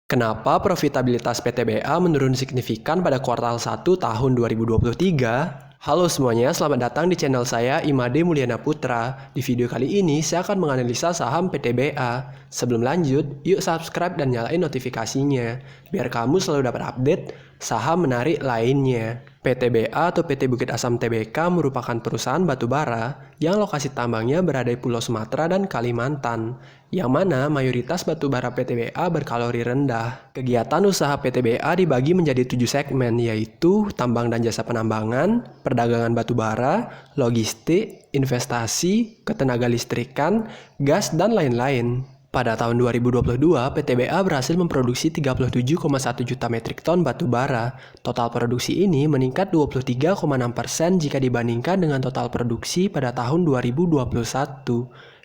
Kenapa profitabilitas PTBA menurun signifikan pada kuartal 1 tahun 2023? Halo semuanya, selamat datang di channel saya Imade Mulyana Putra. Di video kali ini saya akan menganalisa saham PTBA. Sebelum lanjut, yuk subscribe dan nyalain notifikasinya biar kamu selalu dapat update saham menarik lainnya. PTBA atau PT Bukit Asam Tbk merupakan perusahaan batubara yang lokasi tambangnya berada di Pulau Sumatera dan Kalimantan, yang mana mayoritas batubara PTBA berkalori rendah. Kegiatan usaha PTBA dibagi menjadi 7 segmen, yaitu tambang dan jasa penambangan, perdagangan batubara, logistik, investasi, ketenaga listrikan, gas, dan lain-lain. Pada tahun 2022, PTBA berhasil memproduksi 37,1 juta metrik ton batu bara. Total produksi ini meningkat 23,6% jika dibandingkan dengan total produksi pada tahun 2021,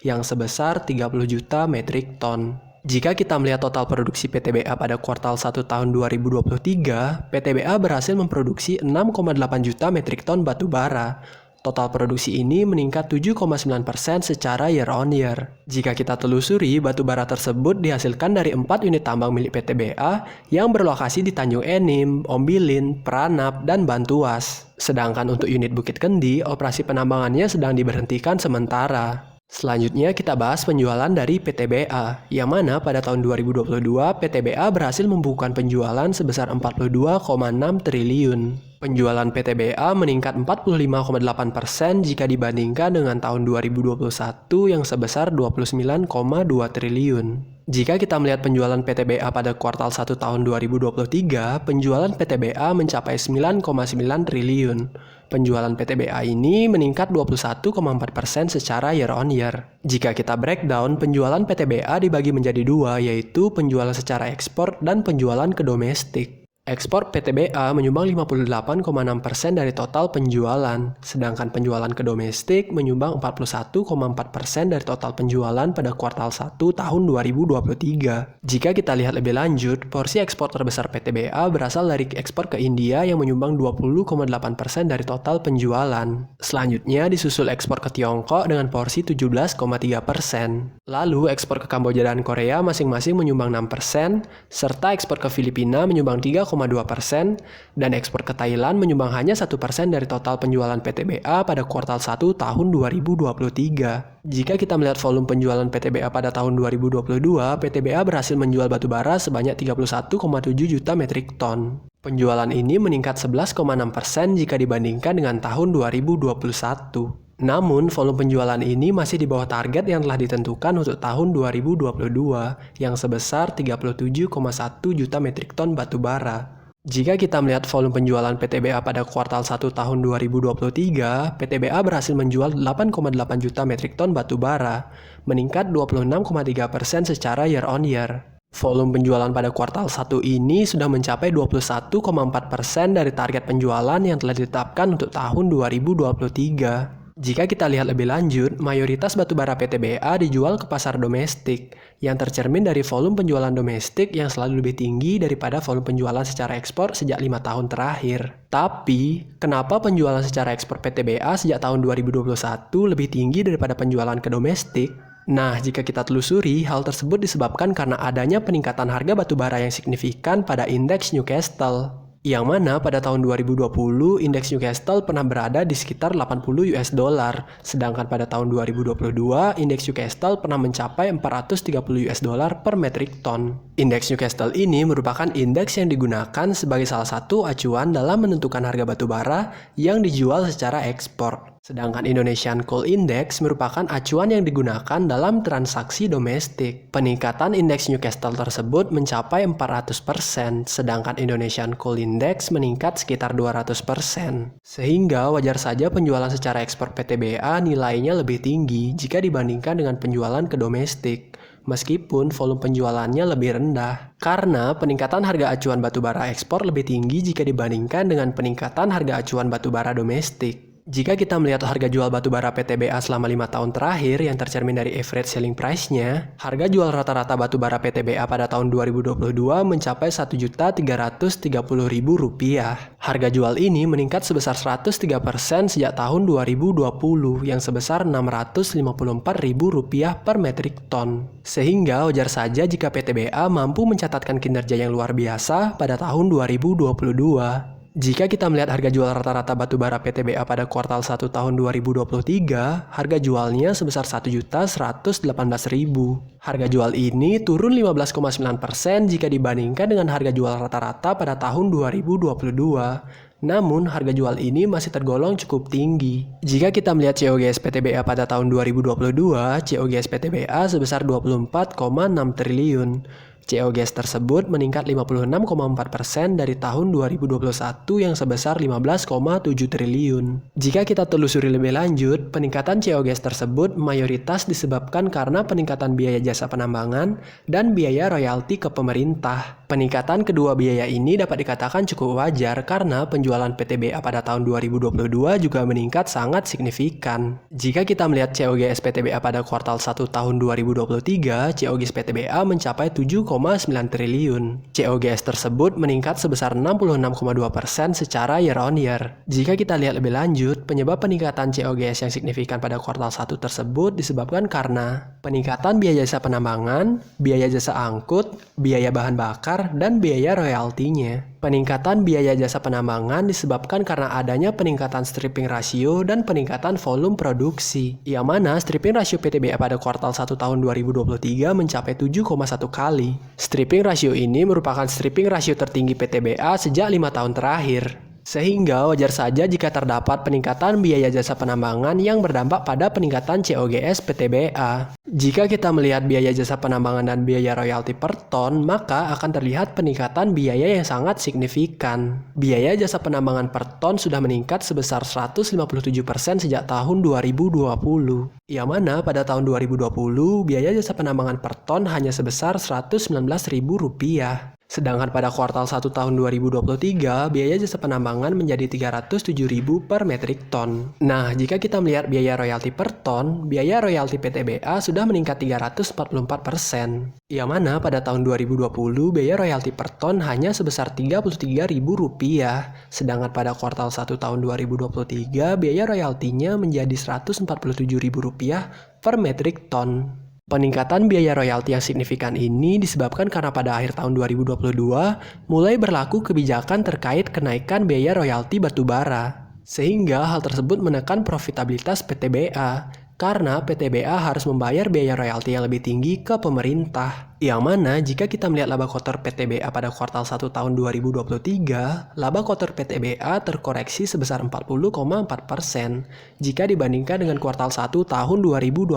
yang sebesar 30 juta metrik ton. Jika kita melihat total produksi PTBA pada kuartal 1 tahun 2023, PTBA berhasil memproduksi 6,8 juta metrik ton batu bara. Total produksi ini meningkat 7,9% secara year on year. Jika kita telusuri, batu bara tersebut dihasilkan dari 4 unit tambang milik PTBA yang berlokasi di Tanjung Enim, Ombilin, Pranap, dan Bantuas. Sedangkan untuk unit Bukit Kendi, operasi penambangannya sedang diberhentikan sementara. Selanjutnya kita bahas penjualan dari PTBA, yang mana pada tahun 2022 PTBA berhasil membukukan penjualan sebesar 42,6 triliun. Penjualan PTBA meningkat 45,8% jika dibandingkan dengan tahun 2021 yang sebesar 29,2 triliun. Jika kita melihat penjualan PTBA pada kuartal 1 tahun 2023, penjualan PTBA mencapai 9,9 triliun. Penjualan PTBA ini meningkat 21,4% secara year on year. Jika kita breakdown, penjualan PTBA dibagi menjadi dua, yaitu penjualan secara ekspor dan penjualan ke domestik. Ekspor PTBA menyumbang 58,6% dari total penjualan, sedangkan penjualan ke domestik menyumbang 41,4% dari total penjualan pada kuartal 1 tahun 2023. Jika kita lihat lebih lanjut, porsi ekspor terbesar PTBA berasal dari ekspor ke India yang menyumbang 20,8% dari total penjualan. Selanjutnya disusul ekspor ke Tiongkok dengan porsi 17,3%. Lalu ekspor ke Kamboja dan Korea masing-masing menyumbang 6%, serta ekspor ke Filipina menyumbang 3,2%, dan ekspor ke Thailand menyumbang hanya 1% dari total penjualan PTBA pada kuartal 1 tahun 2023. Jika kita melihat volume penjualan PTBA pada tahun 2022, PTBA berhasil menjual batubara sebanyak 31,7 juta metrik ton. Penjualan ini meningkat 11,6% jika dibandingkan dengan tahun 2021. Namun, volume penjualan ini masih di bawah target yang telah ditentukan untuk tahun 2022, yang sebesar 37,1 juta metrik ton batu bara. Jika kita melihat volume penjualan PTBA pada kuartal 1 tahun 2023, PTBA berhasil menjual 8,8 juta metrik ton batu bara, meningkat 26,3% secara year on year. Volume penjualan pada kuartal 1 ini sudah mencapai 21,4% dari target penjualan yang telah ditetapkan untuk tahun 2023. Jika kita lihat lebih lanjut, mayoritas batubara PTBA dijual ke pasar domestik, yang tercermin dari volume penjualan domestik yang selalu lebih tinggi daripada volume penjualan secara ekspor sejak 5 tahun terakhir. Tapi, kenapa penjualan secara ekspor PTBA sejak tahun 2021 lebih tinggi daripada penjualan ke domestik? Nah, jika kita telusuri, hal tersebut disebabkan karena adanya peningkatan harga batubara yang signifikan pada indeks Newcastle. Yang mana pada tahun 2020, indeks Newcastle pernah berada di sekitar 80 US dollar, sedangkan pada tahun 2022, indeks Newcastle pernah mencapai 430 US dollar per metrik ton. Indeks Newcastle ini merupakan indeks yang digunakan sebagai salah satu acuan dalam menentukan harga batubara yang dijual secara ekspor. Sedangkan Indonesian Coal Index merupakan acuan yang digunakan dalam transaksi domestik. Peningkatan indeks Newcastle tersebut mencapai 400%, sedangkan Indonesian Coal Index meningkat sekitar 200%. Sehingga wajar saja penjualan secara ekspor PTBA nilainya lebih tinggi jika dibandingkan dengan penjualan ke domestik, meskipun volume penjualannya lebih rendah. Karena peningkatan harga acuan batubara ekspor lebih tinggi jika dibandingkan dengan peningkatan harga acuan batubara domestik. Jika kita melihat harga jual batubara PTBA selama 5 tahun terakhir yang tercermin dari average selling price-nya, harga jual rata-rata batubara PTBA pada tahun 2022 mencapai Rp1.330.000. Harga jual ini meningkat sebesar 103% sejak tahun 2020 yang sebesar Rp654.000 per metrik ton. Sehingga wajar saja jika PTBA mampu mencatatkan kinerja yang luar biasa pada tahun 2022. Jika kita melihat harga jual rata-rata batubara PTBA pada kuartal 1 tahun 2023, harga jualnya sebesar Rp1.118.000. Harga jual ini turun 15,9% jika dibandingkan dengan harga jual rata-rata pada tahun 2022. Namun, harga jual ini masih tergolong cukup tinggi. Jika kita melihat COGS PTBA pada tahun 2022, COGS PTBA sebesar 24,6 triliun. COGS tersebut meningkat 56,4% dari tahun 2021 yang sebesar 15,7 triliun. Jika kita telusuri lebih lanjut, peningkatan COGS tersebut mayoritas disebabkan karena peningkatan biaya jasa penambangan dan biaya royalti ke pemerintah. Peningkatan kedua biaya ini dapat dikatakan cukup wajar karena penjualan PTBA pada tahun 2022 juga meningkat sangat signifikan. Jika kita melihat COGS PTBA pada kuartal 1 tahun 2023, COGS PTBA mencapai 7,9 triliun. COGS tersebut meningkat sebesar 66,2% secara year on year. Jika kita lihat lebih lanjut, penyebab peningkatan COGS yang signifikan pada kuartal 1 tersebut disebabkan karena peningkatan biaya jasa penambangan, biaya jasa angkut, biaya bahan bakar, dan biaya royaltinya. Peningkatan biaya jasa penambangan disebabkan karena adanya peningkatan stripping ratio dan peningkatan volume produksi. Yang mana stripping ratio PTBA pada kuartal 1 tahun 2023 mencapai 7,1 kali. Stripping ratio ini merupakan stripping ratio tertinggi PTBA sejak 5 tahun terakhir. Sehingga wajar saja jika terdapat peningkatan biaya jasa penambangan yang berdampak pada peningkatan COGS PTBA. Jika kita melihat biaya jasa penambangan dan biaya royalti per ton, maka akan terlihat peningkatan biaya yang sangat signifikan. Biaya jasa penambangan per ton sudah meningkat sebesar 157% sejak tahun 2020. Yang mana pada tahun 2020, biaya jasa penambangan per ton hanya sebesar Rp119.000. Sedangkan pada kuartal 1 tahun 2023, biaya jasa penambangan menjadi Rp307.000 per metrik ton. Nah, jika kita melihat biaya royalti per ton, biaya royalti PTBA sudah meningkat 344%. Yang mana pada tahun 2020, biaya royalti per ton hanya sebesar Rp33.000. Sedangkan pada kuartal 1 tahun 2023, biaya royaltinya menjadi Rp147.000 per metrik ton. Peningkatan biaya royalti yang signifikan ini disebabkan karena pada akhir tahun 2022 mulai berlaku kebijakan terkait kenaikan biaya royalti batubara. Sehingga hal tersebut menekan profitabilitas PTBA karena PTBA harus membayar biaya royalti yang lebih tinggi ke pemerintah. Yang mana jika kita melihat laba kotor PTBA pada kuartal 1 tahun 2023, laba kotor PTBA terkoreksi sebesar 40,4% jika dibandingkan dengan kuartal 1 tahun 2022.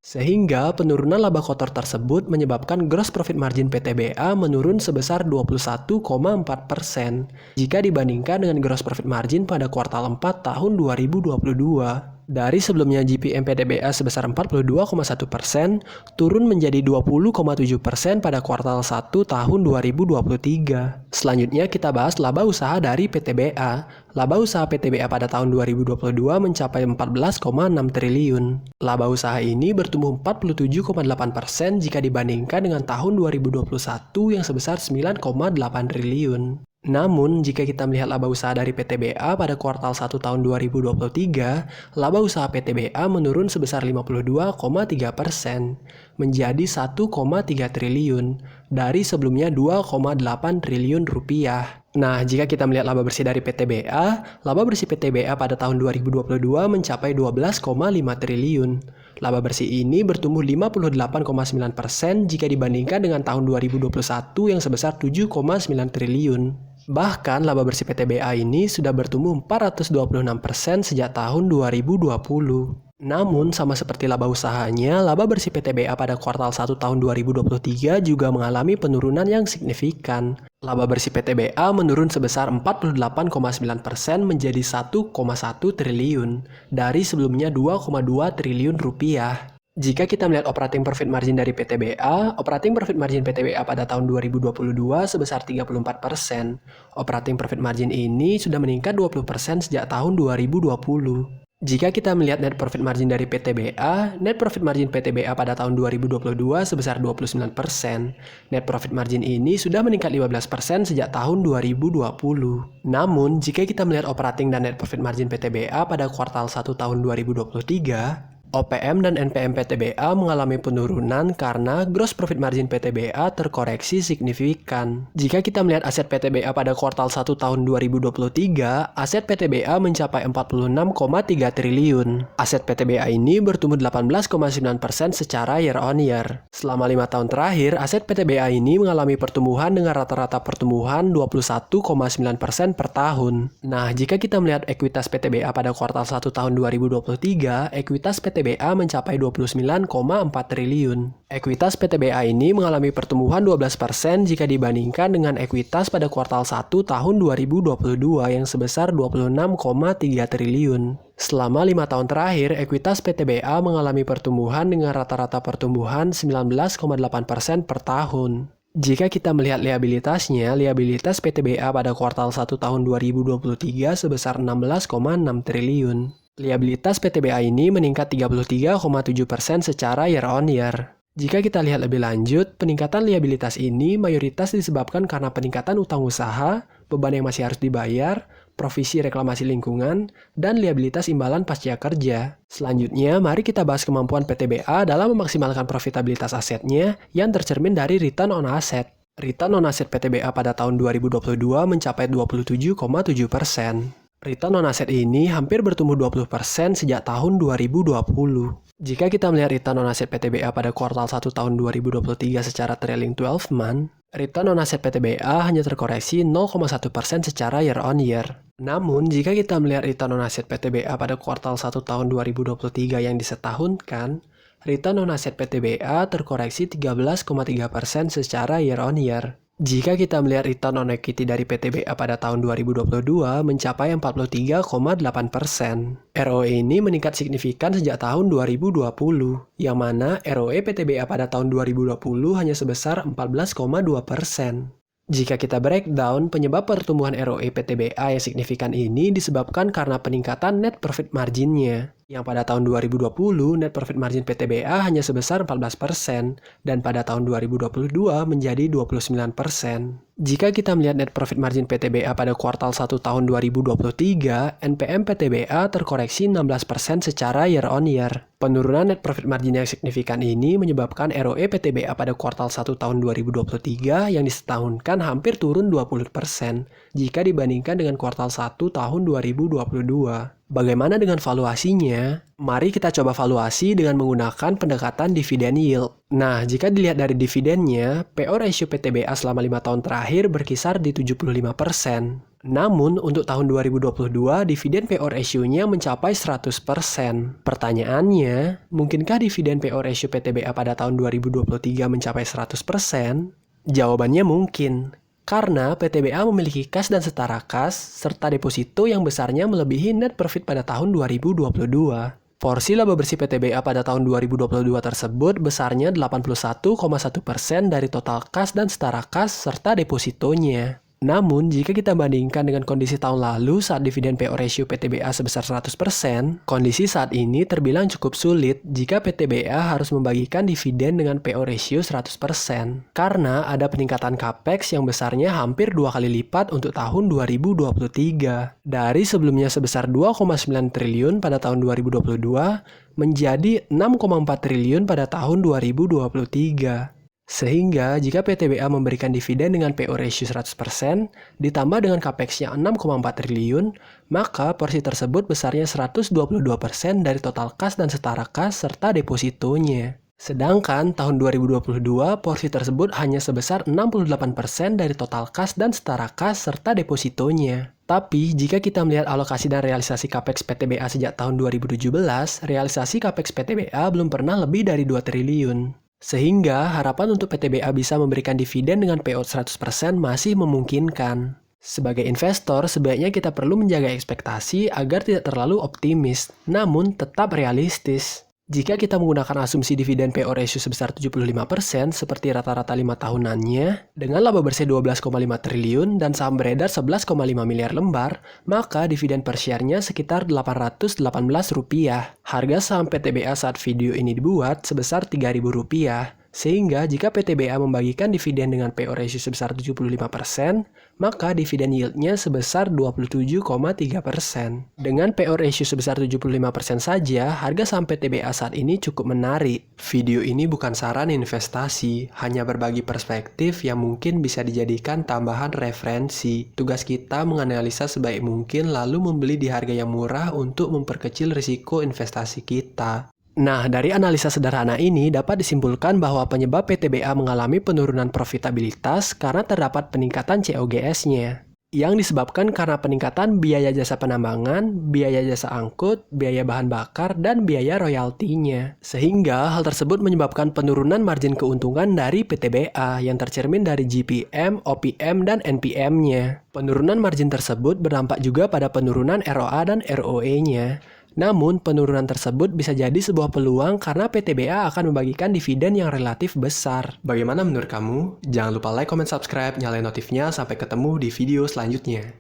Sehingga penurunan laba kotor tersebut menyebabkan gross profit margin PTBA menurun sebesar 21,4% jika dibandingkan dengan gross profit margin pada kuartal 4 tahun 2022. Dari sebelumnya GPM PTBA sebesar 42,1%, turun menjadi 20,7% pada kuartal 1 tahun 2023. Selanjutnya kita bahas laba usaha dari PTBA. Laba usaha PTBA pada tahun 2022 mencapai 14,6 triliun. Laba usaha ini bertumbuh 47,8% jika dibandingkan dengan tahun 2021 yang sebesar 9,8 triliun. Namun, jika kita melihat laba usaha dari PTBA pada kuartal 1 tahun 2023, laba usaha PTBA menurun sebesar 52,3% menjadi 1,3 triliun dari sebelumnya 2,8 triliun rupiah. Nah, jika kita melihat laba bersih dari PTBA, laba bersih PTBA pada tahun 2022 mencapai 12,5 triliun. Laba bersih ini bertumbuh 58,9% jika dibandingkan dengan tahun 2021 yang sebesar 7,9 triliun. Bahkan laba bersih PTBA ini sudah bertumbuh 426% sejak tahun 2020. Namun, sama seperti laba usahanya, laba bersih PTBA pada kuartal 1 tahun 2023 juga mengalami penurunan yang signifikan. Laba bersih PTBA menurun sebesar 48,9% menjadi 1,1 triliun dari sebelumnya 2,2 triliun rupiah. Jika kita melihat operating profit margin dari PTBA, operating profit margin PTBA pada tahun 2022 sebesar 34%. Operating profit margin ini sudah meningkat 20% sejak tahun 2020. Jika kita melihat net profit margin dari PTBA, net profit margin PTBA pada tahun 2022 sebesar 29%. Net profit margin ini sudah meningkat 15% sejak tahun 2020. Namun, jika kita melihat operating dan net profit margin PTBA pada kuartal 1 tahun 2023, OPM dan NPM PTBA mengalami penurunan karena gross profit margin PTBA terkoreksi signifikan. Jika kita melihat aset PTBA pada kuartal 1 tahun 2023, aset PTBA mencapai 46,3 triliun. Aset PTBA ini bertumbuh 18,9% secara year on year. Selama 5 tahun terakhir, aset PTBA ini mengalami pertumbuhan dengan rata-rata pertumbuhan 21,9% per tahun. Nah, jika kita melihat ekuitas PTBA pada kuartal 1 tahun 2023, ekuitas PTBA mencapai 29,4 triliun. Ekuitas PTBA ini mengalami pertumbuhan 12% jika dibandingkan dengan ekuitas pada kuartal 1 tahun 2022 yang sebesar 26,3 triliun. Selama 5 tahun terakhir, ekuitas PTBA mengalami pertumbuhan dengan rata-rata pertumbuhan 19,8% per tahun. Jika kita melihat liabilitasnya, liabilitas PTBA pada kuartal 1 tahun 2023 sebesar 16,6 triliun. Liabilitas PTBA ini meningkat 33,7% secara year on year. Jika kita lihat lebih lanjut, peningkatan liabilitas ini mayoritas disebabkan karena peningkatan utang usaha, beban yang masih harus dibayar, provisi reklamasi lingkungan, dan liabilitas imbalan pasca kerja. Selanjutnya, mari kita bahas kemampuan PTBA dalam memaksimalkan profitabilitas asetnya yang tercermin dari return on asset. Return on asset PTBA pada tahun 2022 mencapai 27,7%. Return on asset ini hampir bertumbuh 20% sejak tahun 2020. Jika kita melihat return on asset PTBA pada kuartal 1 tahun 2023 secara trailing 12 month, return on asset PTBA hanya terkoreksi 0,1% secara year on year. Namun, jika kita melihat return on asset PTBA pada kuartal 1 tahun 2023 yang disetahunkan, return on asset PTBA terkoreksi 13,3% secara year on year. Jika kita melihat return on equity dari PTBA pada tahun 2022 mencapai 43,8%. ROE ini meningkat signifikan sejak tahun 2020, yang mana ROE PTBA pada tahun 2020 hanya sebesar 14,2%. Jika kita breakdown, penyebab pertumbuhan ROE PTBA yang signifikan ini disebabkan karena peningkatan net profit marginnya, yang pada tahun 2020 net profit margin PTBA hanya sebesar 14% dan pada tahun 2022 menjadi 29%. Jika kita melihat net profit margin PTBA pada kuartal 1 tahun 2023, NPM PTBA terkoreksi 16% secara year on year. Penurunan net profit margin yang signifikan ini menyebabkan ROE PTBA pada kuartal 1 tahun 2023 yang disetahunkan hampir turun 20% jika dibandingkan dengan kuartal 1 tahun 2022. Bagaimana dengan valuasinya? Mari kita coba valuasi dengan menggunakan pendekatan dividend yield. Nah, jika dilihat dari dividennya, PO ratio PTBA selama 5 tahun terakhir berkisar di 75%. Namun, untuk tahun 2022, dividen PO ratio-nya mencapai 100%. Pertanyaannya, mungkinkah dividen PO ratio PTBA pada tahun 2023 mencapai 100%? Jawabannya mungkin. Karena PTBA memiliki kas dan setara kas, serta deposito yang besarnya melebihi net profit pada tahun 2022. Porsi laba bersih PTBA pada tahun 2022 tersebut besarnya 81,1% dari total kas dan setara kas serta depositonya. Namun, jika kita bandingkan dengan kondisi tahun lalu saat dividen PO ratio PTBA sebesar 100%, kondisi saat ini terbilang cukup sulit jika PTBA harus membagikan dividen dengan PO ratio 100%. Karena ada peningkatan capex yang besarnya hampir 2 kali lipat untuk tahun 2023. Dari sebelumnya sebesar 2,9 triliun pada tahun 2022 menjadi 6,4 triliun pada tahun 2023. Sehingga jika PTBA memberikan dividen dengan PO ratio 100% ditambah dengan capex-nya 6,4 triliun, maka porsi tersebut besarnya 122% dari total kas dan setara kas serta depositonya. Sedangkan tahun 2022 porsi tersebut hanya sebesar 68% dari total kas dan setara kas serta depositonya. Tapi jika kita melihat alokasi dan realisasi capex PTBA sejak tahun 2017, realisasi capex PTBA belum pernah lebih dari 2 triliun. Sehingga harapan untuk PTBA bisa memberikan dividen dengan payout 100% masih memungkinkan. Sebagai investor, sebaiknya kita perlu menjaga ekspektasi agar tidak terlalu optimis, namun tetap realistis. Jika kita menggunakan asumsi dividen PO ratio sebesar 75% seperti rata-rata 5 tahunannya, dengan laba bersih 12,5 triliun dan saham beredar 11,5 miliar lembar, maka dividen per share-nya sekitar Rp818. Harga saham PTBA saat video ini dibuat sebesar Rp3.000. Sehingga jika PTBA membagikan dividen dengan PO ratio sebesar 75%, maka dividen yield-nya sebesar 27,3%. Dengan PO ratio sebesar 75% saja, harga saham PTBA saat ini cukup menarik. Video ini bukan saran investasi, hanya berbagi perspektif yang mungkin bisa dijadikan tambahan referensi. Tugas kita menganalisa sebaik mungkin lalu membeli di harga yang murah untuk memperkecil risiko investasi kita. Nah, dari analisa sederhana ini dapat disimpulkan bahwa penyebab PTBA mengalami penurunan profitabilitas karena terdapat peningkatan COGS-nya, yang disebabkan karena peningkatan biaya jasa penambangan, biaya jasa angkut, biaya bahan bakar, dan biaya royaltinya. Sehingga hal tersebut menyebabkan penurunan margin keuntungan dari PTBA yang tercermin dari GPM, OPM, dan NPM-nya. Penurunan margin tersebut berdampak juga pada penurunan ROA dan ROE-nya. Namun, penurunan tersebut bisa jadi sebuah peluang karena PTBA akan membagikan dividen yang relatif besar. Bagaimana menurut kamu? Jangan lupa like, comment, subscribe, nyalain notifnya. Sampai ketemu di video selanjutnya.